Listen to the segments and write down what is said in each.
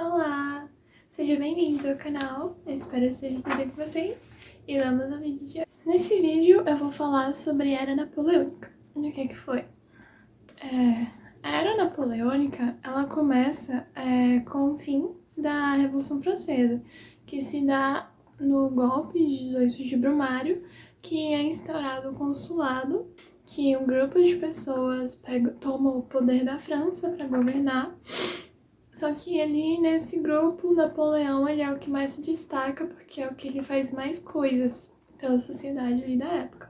Olá! Sejam bem-vindos ao canal, eu espero que esteja tudo bem com vocês e vamos ao vídeo de hoje. Nesse vídeo eu vou falar sobre a Era Napoleônica. E o que foi? A Era Napoleônica, ela começa com o fim da Revolução Francesa, que se dá no golpe de 18 de Brumário, que é instaurado o consulado, que um grupo de pessoas toma o poder da França para governar. Só que ali, nesse grupo, Napoleão ele é o que mais se destaca, porque é o que ele faz mais coisas pela sociedade ali da época.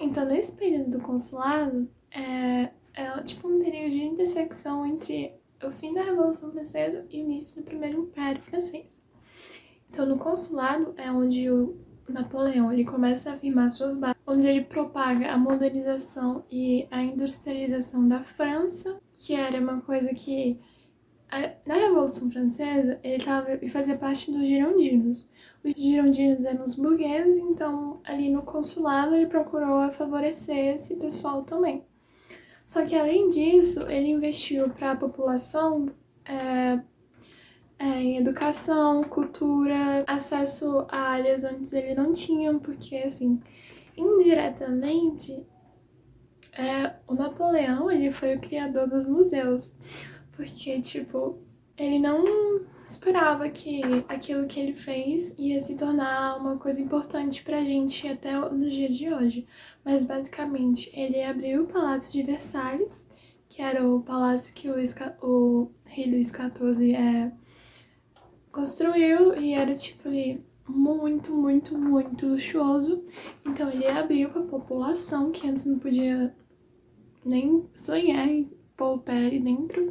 Então, nesse período do consulado, é tipo um período de intersecção entre o fim da Revolução Francesa e o início do Primeiro Império Francês. Então, no consulado é onde o Napoleão ele começa a afirmar suas bases, onde ele propaga a modernização e a industrialização da França, que era uma coisa que na Revolução Francesa, ele fazia parte dos girondinos. Os girondinos eram os burgueses, então ali no consulado ele procurou favorecer esse pessoal também. Só que além disso, ele investiu para a população em educação, cultura, acesso a áreas onde ele não tinha, porque assim, indiretamente, o Napoleão ele foi o criador dos museus. Porque, tipo, ele não esperava que aquilo que ele fez ia se tornar uma coisa importante pra gente até nos dias de hoje. Mas, basicamente, ele abriu o Palácio de Versalhes, que era o palácio que o rei Luís XIV construiu e era, tipo, ali muito, muito, muito luxuoso. Então, ele abriu pra população, que antes não podia nem sonhar em pôr o pé ali dentro.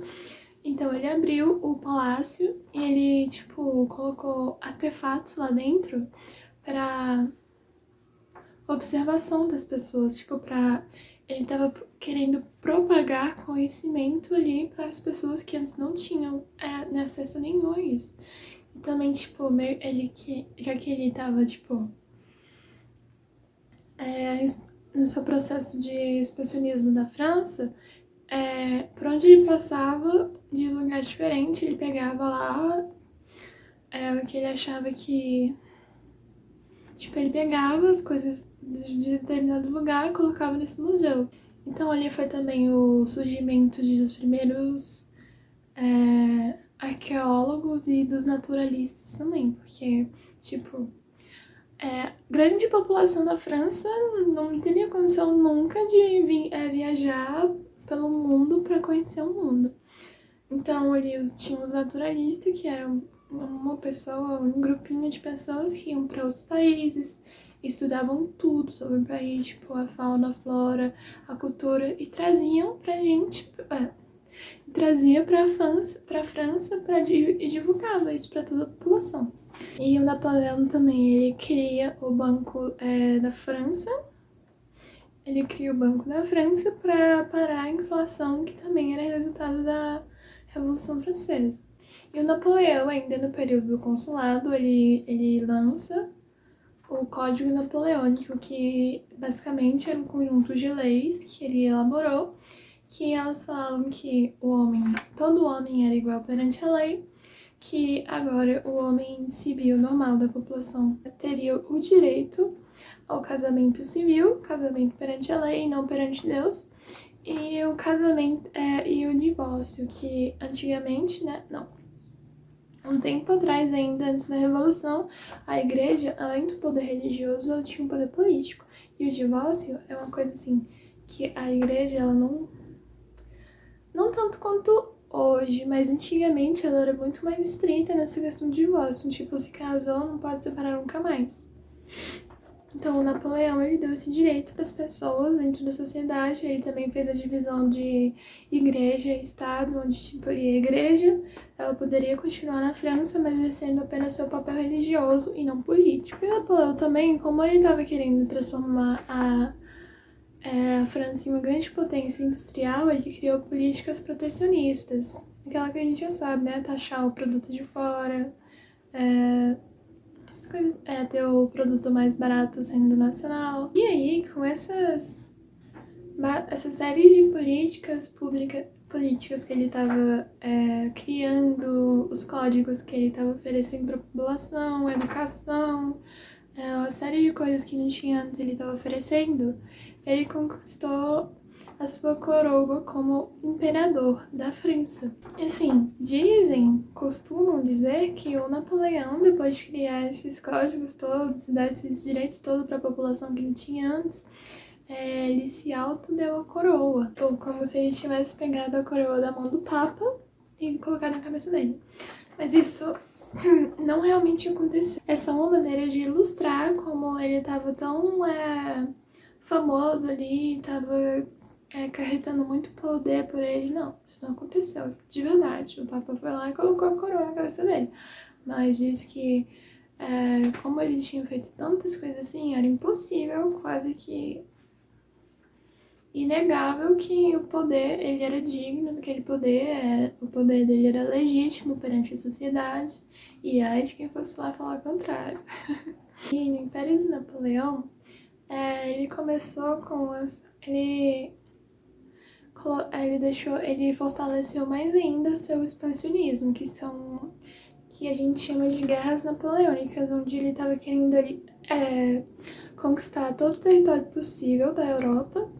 Então ele abriu o palácio e ele, tipo, colocou artefatos lá dentro para observação das pessoas, tipo, ele tava querendo propagar conhecimento ali para as pessoas que antes não tinham acesso nenhum a isso. E também, tipo, já que ele tava, tipo, no seu processo de expansionismo da França, por onde ele passava, de lugar diferente, ele pegava lá o que ele achava que... Tipo, ele pegava as coisas de determinado lugar e colocava nesse museu. Então ali foi também o surgimento dos primeiros arqueólogos e dos naturalistas também, porque, tipo, grande população da França não teria condição nunca de viajar pelo mundo para conhecer o mundo. Então ali tinha os naturalistas, que eram um grupinho de pessoas que iam para outros países, estudavam tudo sobre o país, tipo a fauna, a flora, a cultura, e traziam pra gente, trazia pra França e divulgava isso para toda a população. E o Napoleão também, ele cria o Banco da França. Ele cria o Banco da França para parar a inflação, que também era resultado da Revolução Francesa. E o Napoleão, ainda no período do consulado, ele lança o Código Napoleônico, que basicamente era um conjunto de leis que ele elaborou, que elas falavam que todo homem era igual perante a lei, que agora o homem civil normal da população teria o direito ao casamento civil, casamento perante a lei e não perante Deus, e o casamento e o divórcio, que antigamente, né, não. Um tempo atrás ainda, antes da Revolução, a igreja, além do poder religioso, ela tinha um poder político. E o divórcio é uma coisa assim, que a igreja, ela não tanto quanto hoje, mas antigamente ela era muito mais estrita nessa questão de divórcio. Tipo, se casou, não pode separar nunca mais. Então, o Napoleão, ele deu esse direito para as pessoas dentro da sociedade. Ele também fez a divisão de igreja e estado, onde, tipo, a igreja, ela poderia continuar na França, mas exercendo apenas seu papel religioso e não político. E o Napoleão também, como ele estava querendo transformar a França em uma grande potência industrial, ele criou políticas protecionistas. Aquela que a gente já sabe, né? Taxar o produto de fora, essas coisas, ter o produto mais barato sendo nacional. E aí, com essa série de políticas políticas que ele estava criando, os códigos que ele estava oferecendo para a população, educação, uma série de coisas que não tinha antes ele estava oferecendo, ele conquistou a sua coroa como imperador da França. E assim, costumam dizer que o Napoleão, depois de criar esses códigos todos, dar esses direitos todos para a população que não tinha antes, ele se autodeu a coroa, ou como se ele tivesse pegado a coroa da mão do Papa e colocado na cabeça dele. Mas isso não realmente aconteceu. É só uma maneira de ilustrar como ele estava tão famoso ali, estava acarretando muito poder por ele. Não, isso não aconteceu, de verdade. O Papa foi lá e colocou a coroa na cabeça dele. Mas diz que, como ele tinha feito tantas coisas assim, era impossível, quase que inegável que o poder, ele era digno daquele poder, o poder dele era legítimo perante a sociedade, e ai de quem fosse lá falar o contrário. E no Império do Napoleão, ele começou com ele fortaleceu mais ainda o seu expansionismo, que a gente chama de guerras napoleônicas, onde ele estava querendo conquistar todo o território possível da Europa,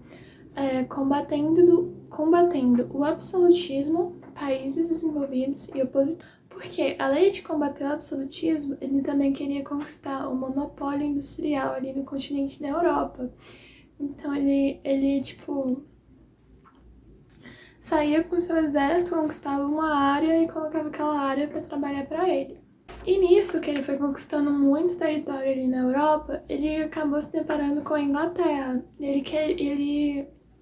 combatendo o absolutismo, países desenvolvidos e opositores. Porque, além de combater o absolutismo, ele também queria conquistar o monopólio industrial ali no continente da Europa. Então ele saía com seu exército, conquistava uma área e colocava aquela área para trabalhar para ele. E nisso, que ele foi conquistando muito território ali na Europa, ele acabou se deparando com a Inglaterra. Ele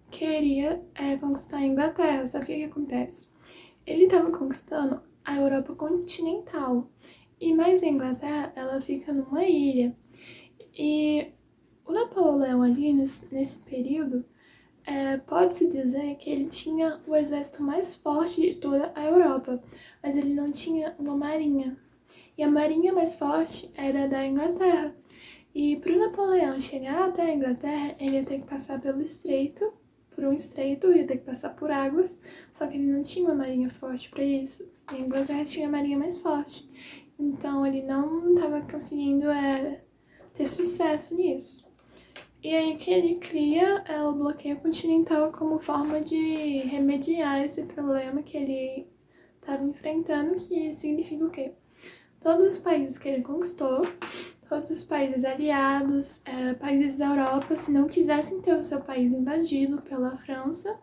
queria conquistar a Inglaterra, só que o que acontece? Ele estava conquistando a Europa continental, mas a Inglaterra, ela fica numa ilha. E o Napoleão ali, nesse período, pode-se dizer que ele tinha o exército mais forte de toda a Europa, mas ele não tinha uma marinha. E a marinha mais forte era da Inglaterra. E para o Napoleão chegar até a Inglaterra, ele ia ter que passar por um estreito, ia ter que passar por águas, só que ele não tinha uma marinha forte para isso. E a Inglaterra tinha a marinha mais forte. Então ele não estava conseguindo ter sucesso nisso. E aí que ele cria o bloqueio continental como forma de remediar esse problema que ele estava enfrentando, que significa o quê? Todos os países que ele conquistou, todos os países aliados, países da Europa, se não quisessem ter o seu país invadido pela França,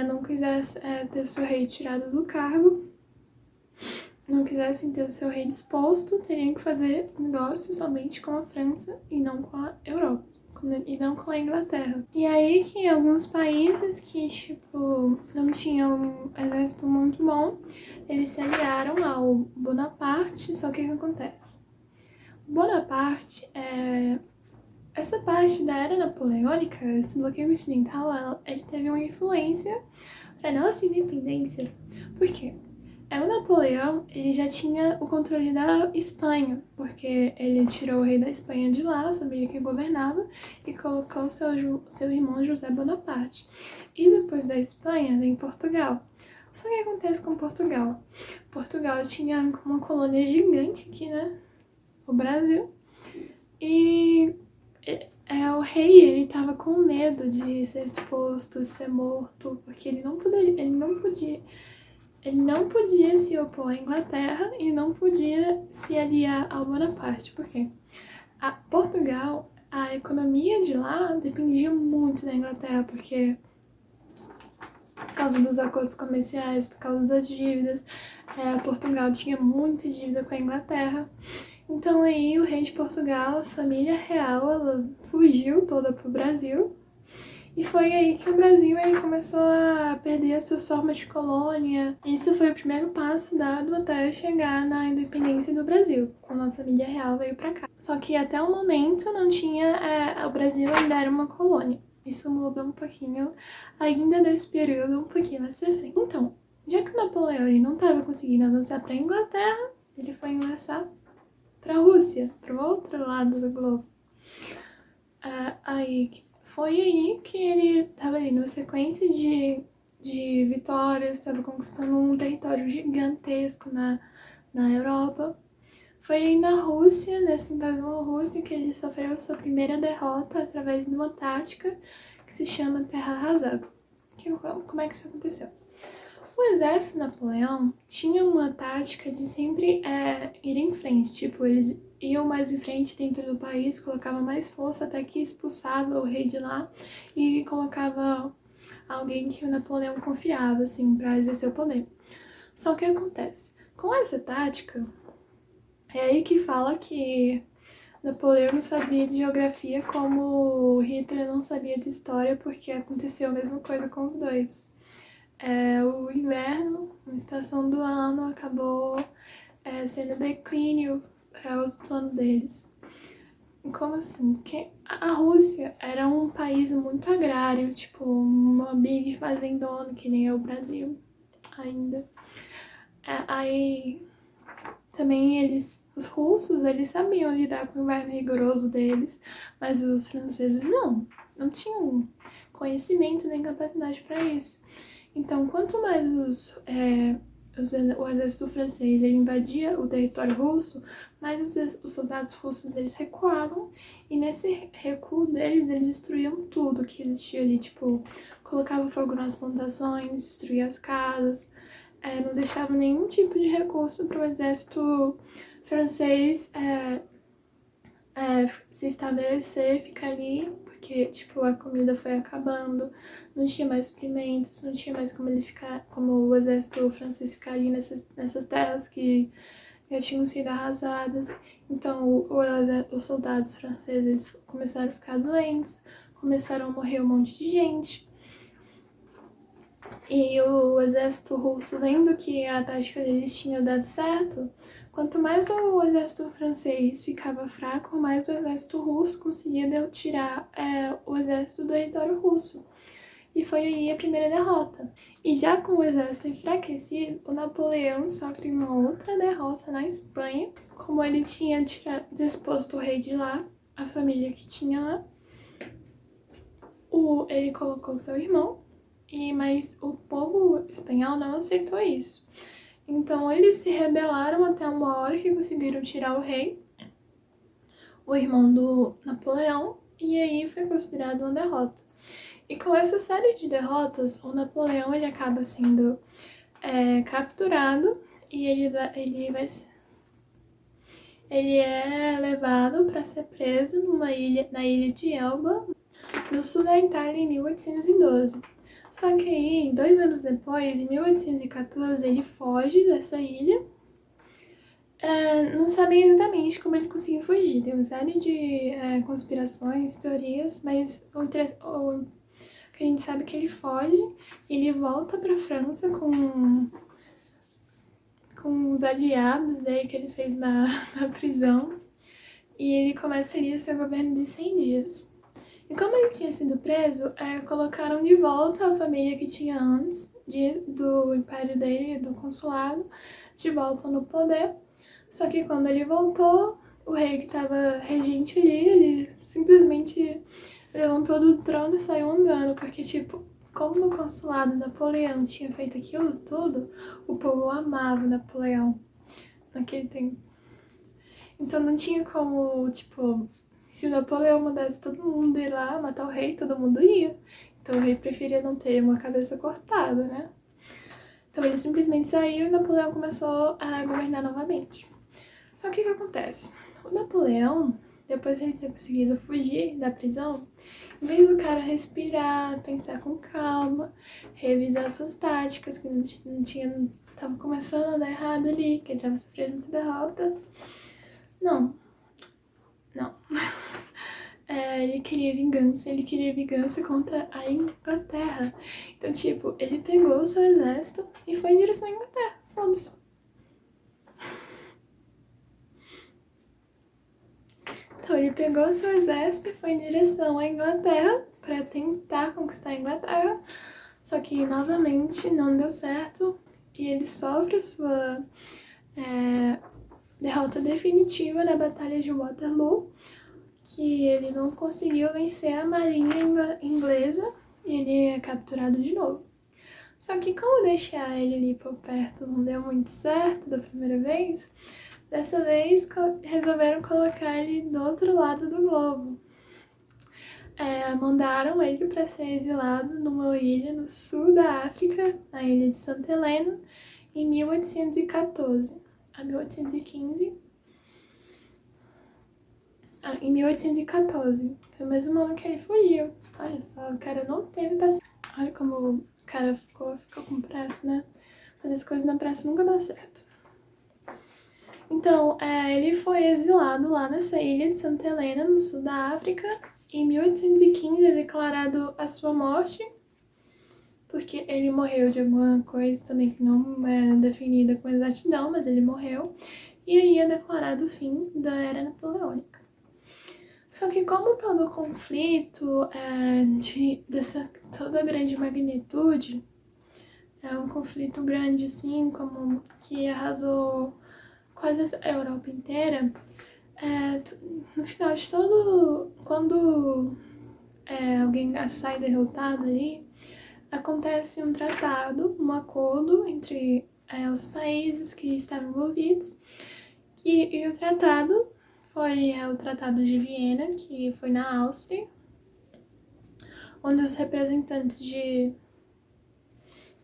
não quisessem ter o seu rei tirado do cargo, não quisessem ter o seu rei disposto, teriam que fazer negócio somente com a França e não com a Europa, e não com a Inglaterra. E aí que alguns países que, não tinham um exército muito bom, eles se aliaram ao Bonaparte, só que o que acontece? O Bonaparte, essa parte da era napoleônica, esse bloqueio continental, ele teve uma influência para a nossa independência. Por quê? O Napoleão, ele já tinha o controle da Espanha, porque ele tirou o rei da Espanha de lá, a família que governava, e colocou seu irmão José Bonaparte. E depois da Espanha, vem Portugal. Só que o que acontece com Portugal? Portugal tinha uma colônia gigante aqui, né? O Brasil. E o rei, ele tava com medo de ser exposto, ser morto, porque ele não podia se opor à Inglaterra e não podia se aliar ao Bonaparte. Por quê? Portugal, a economia de lá dependia muito da Inglaterra, porque por causa dos acordos comerciais, por causa das dívidas, Portugal tinha muita dívida com a Inglaterra. Então aí o rei de Portugal, a família real, ela fugiu toda pro Brasil. E foi aí que o Brasil ele começou a perder as suas formas de colônia. Isso foi o primeiro passo dado até chegar na independência do Brasil, quando a família real veio pra cá. Só que até o momento não tinha, o Brasil ainda era uma colônia. Isso muda um pouquinho, ainda nesse período, um pouquinho mais pra frente. Então, já que o Napoleão ele não estava conseguindo avançar pra Inglaterra, ele foi avançar pra Rússia, pro outro lado do globo. Foi aí que ele estava ali numa sequência de de vitórias, estava conquistando um território gigantesco na Europa. Foi aí na Rússia, nessa invasão russa, que ele sofreu a sua primeira derrota através de uma tática que se chama Terra Arrasada. Como é que isso aconteceu? O exército Napoleão tinha uma tática de sempre ir em frente, tipo, eles iam mais em frente dentro do país, colocavam mais força até que expulsava o rei de lá e colocava alguém que o Napoleão confiava, assim, para exercer o poder. Só que o que acontece? Com essa tática, é aí que fala que Napoleão não sabia de geografia como Hitler não sabia de história, porque aconteceu a mesma coisa com os dois. O inverno, a estação do ano, acabou sendo declínio para os planos deles. Como assim? Porque a Rússia era um país muito agrário, tipo uma big fazendona, que nem é o Brasil ainda. Aí também os russos, eles sabiam lidar com o inverno rigoroso deles, mas os franceses não tinham conhecimento nem capacidade para isso. Então, quanto mais o exército francês ele invadia o território russo, mais os soldados russos eles recuavam, e nesse recuo deles eles destruíam tudo que existia ali, tipo, colocavam fogo nas plantações, destruíam as casas, não deixavam nenhum tipo de recurso para o exército francês se estabelecer, ficar ali, porque, tipo, a comida foi acabando, não tinha mais suprimentos, não tinha mais como o exército francês ficar ali nessas terras que já tinham sido arrasadas. Então, os soldados franceses eles começaram a ficar doentes, começaram a morrer um monte de gente. E o exército russo, vendo que a tática deles tinha dado certo, quanto mais o exército francês ficava fraco, mais o exército russo conseguia tirar o exército do território russo. E foi aí a primeira derrota. E já com o exército enfraquecido, o Napoleão sofre uma outra derrota na Espanha, como ele tinha disposto o rei de lá, a família que tinha lá. Ele colocou seu irmão, mas o povo espanhol não aceitou isso. Então eles se rebelaram até uma hora que conseguiram tirar o rei, o irmão do Napoleão, e aí foi considerado uma derrota. E com essa série de derrotas, o Napoleão ele acaba sendo capturado e ele é levado para ser preso na ilha de Elba, no sul da Itália, em 1812. Só que aí, 2 anos depois, em 1814, ele foge dessa ilha. Não sabem exatamente como ele conseguiu fugir. Tem uma série de conspirações, teorias, mas o que a gente sabe é que ele foge e ele volta pra França com os aliados daí que ele fez na prisão. E ele começa ali o seu governo de 100 dias. E como ele tinha sido preso, colocaram de volta a família que tinha antes do império dele, do consulado, de volta no poder. Só que quando ele voltou, o rei que estava regente ali, ele simplesmente levantou do trono e saiu andando. Porque, tipo, como no consulado Napoleão tinha feito aquilo tudo, o povo amava Napoleão naquele tempo. Então não tinha como, tipo... Se o Napoleão mandasse todo mundo ir lá matar o rei, todo mundo ia. Então o rei preferia não ter uma cabeça cortada, né? Então ele simplesmente saiu e Napoleão começou a governar novamente. Só que o que acontece? O Napoleão, depois de ele ter conseguido fugir da prisão, em vez do cara respirar, pensar com calma, revisar suas táticas, que não tinha... Tava começando a dar errado ali, que ele tava sofrendo muita derrota. Não. Ele queria vingança contra a Inglaterra. Então, tipo, ele pegou o seu exército e foi em direção à Inglaterra. Foda-se. Então, ele pegou o seu exército e foi em direção à Inglaterra para tentar conquistar a Inglaterra. Só que, novamente, não deu certo e ele sofre a sua derrota definitiva na Batalha de Waterloo, que ele não conseguiu vencer a marinha inglesa e ele é capturado de novo. Só que como deixar ele ali por perto não deu muito certo da primeira vez, dessa vez resolveram colocar ele do outro lado do globo. Mandaram ele para ser exilado numa ilha no sul da África, na ilha de Santa Helena, em 1814 a 1815. Em 1814, foi o mesmo ano que ele fugiu. Olha só, o cara não teve paciência. Olha como o cara ficou com pressa, né? Fazer as coisas na pressa nunca dá certo. Então, ele foi exilado lá nessa ilha de Santa Helena, no sul da África. Em 1815 é declarado a sua morte, porque ele morreu de alguma coisa também que não é definida com exatidão, mas ele morreu. E aí é declarado o fim da Era Napoleônica. Só que como todo conflito dessa toda grande magnitude, é um conflito grande assim, como que arrasou quase a Europa inteira, no final de todo, quando alguém sai derrotado ali, acontece um tratado, um acordo entre os países que estavam envolvidos, e o tratado foi o Tratado de Viena, que foi na Áustria, onde os representantes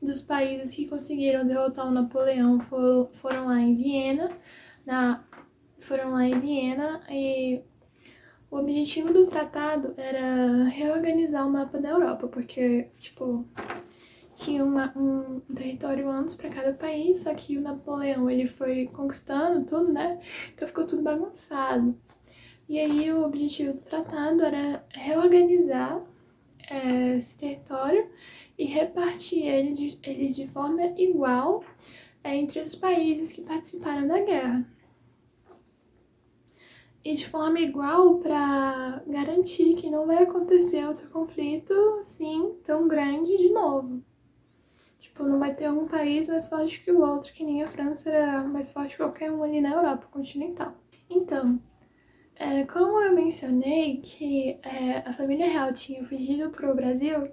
dos países que conseguiram derrotar o Napoleão foram lá em Viena, e o objetivo do tratado era reorganizar o mapa da Europa, porque, tipo, tinha um território antes para cada país, só que o Napoleão, ele foi conquistando tudo, né? Então ficou tudo bagunçado. E aí o objetivo do tratado era reorganizar esse território e repartir eles de forma igual entre os países que participaram da guerra. E de forma igual para garantir que não vai acontecer outro conflito assim tão grande de novo. Tipo, não vai ter um país mais forte que o outro, que nem a França era mais forte que qualquer um ali na Europa continental. Então, como eu mencionei que a família real tinha fugido para o Brasil,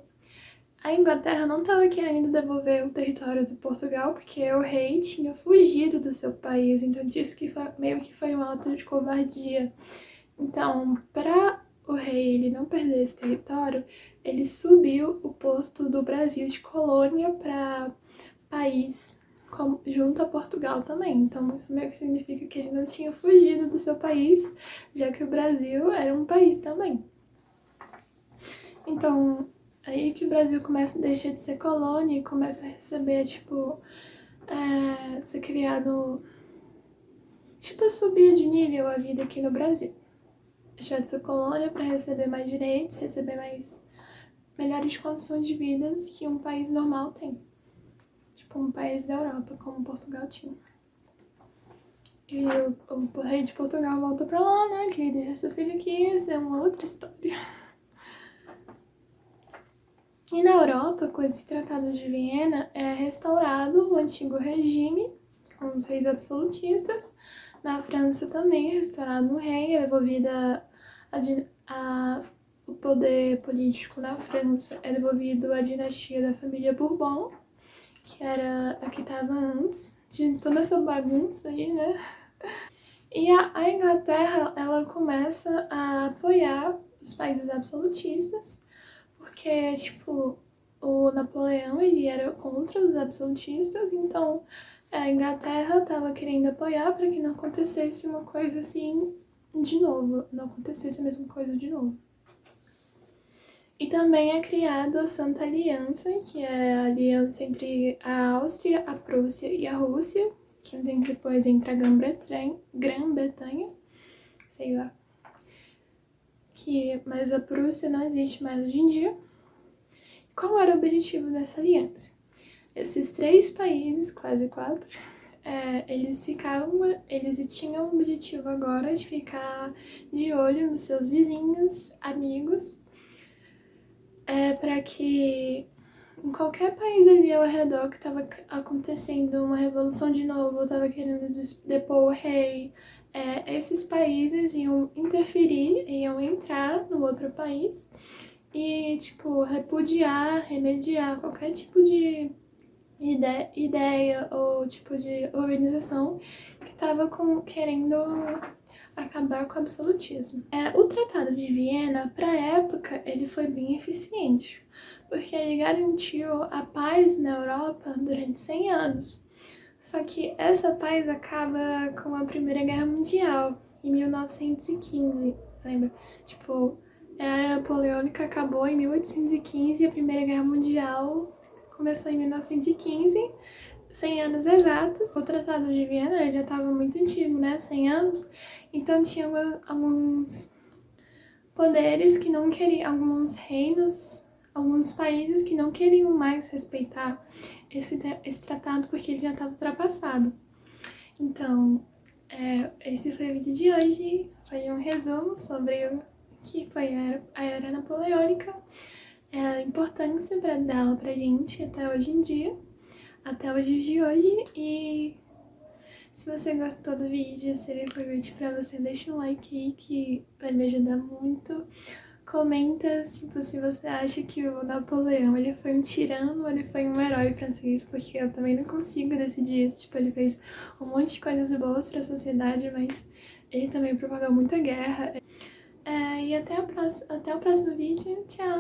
a Inglaterra não estava querendo devolver o território de Portugal porque o rei tinha fugido do seu país, então disse que meio que foi um ato de covardia. Então, para o rei ele não perder esse território, ele subiu o posto do Brasil de colônia para país junto a Portugal também. Então, isso meio que significa que ele não tinha fugido do seu país, já que o Brasil era um país também. Então, aí que o Brasil começa a deixar de ser colônia e começa a receber, tipo, ser criado, tipo, subir de nível a vida aqui no Brasil. Deixar de ser colônia para receber mais direitos, receber melhores condições de vida que um país normal tem. Tipo, um país da Europa, como Portugal tinha. E o rei de Portugal volta pra lá, né? Que deixa seu filho aqui, isso é uma outra história. E na Europa, com esse Tratado de Viena, é restaurado o antigo regime, com os reis absolutistas. Na França também é restaurado um rei, é devolvida o poder político na França, é devolvido à dinastia da família Bourbon, que era a que estava antes de toda essa bagunça aí, né? E a Inglaterra, ela começa a apoiar os países absolutistas, porque, tipo, o Napoleão, ele era contra os absolutistas, então a Inglaterra estava querendo apoiar para que não acontecesse uma coisa assim de novo, não acontecesse a mesma coisa de novo. E também é criado a Santa Aliança, que é a aliança entre a Áustria, a Prússia e a Rússia, que um tempo depois entra a Grã-Bretanha, sei lá. Mas a Prússia não existe mais hoje em dia. Qual era o objetivo dessa aliança? Esses 3 países, quase 4, eles tinham o objetivo agora de ficar de olho nos seus vizinhos, amigos, para que em qualquer país ali ao redor que estava acontecendo uma revolução de novo, estava querendo depor o rei, esses países iam interferir, iam entrar no outro país e, tipo, repudiar, remediar qualquer tipo de ideia ou tipo de organização que estava querendo acabar com o absolutismo. O Tratado de Viena, para a época, ele foi bem eficiente, porque ele garantiu a paz na Europa durante 100 anos. Só que essa paz acaba com a Primeira Guerra Mundial, em 1915, lembra? Tipo, a Era Napoleônica acabou em 1815 e a Primeira Guerra Mundial começou em 1915, 100 anos exatos. O Tratado de Viena ele já estava muito antigo, né? 100 anos. Então tinha alguns poderes que não queriam, alguns reinos, alguns países que não queriam mais respeitar esse tratado porque ele já estava ultrapassado. Então, esse foi o vídeo de hoje. Foi um resumo sobre o que foi a Era Napoleônica, a importância dela pra gente até hoje em dia, até os dias de hoje. E se você gostou do vídeo, se ele foi útil pra você, deixa um like aí que vai me ajudar muito. Comenta tipo, se você acha que o Napoleão ele foi um tirano ou ele foi um herói francês, porque eu também não consigo decidir isso. Tipo, ele fez um monte de coisas boas pra sociedade, mas ele também propagou muita guerra. E até o próximo vídeo. Tchau!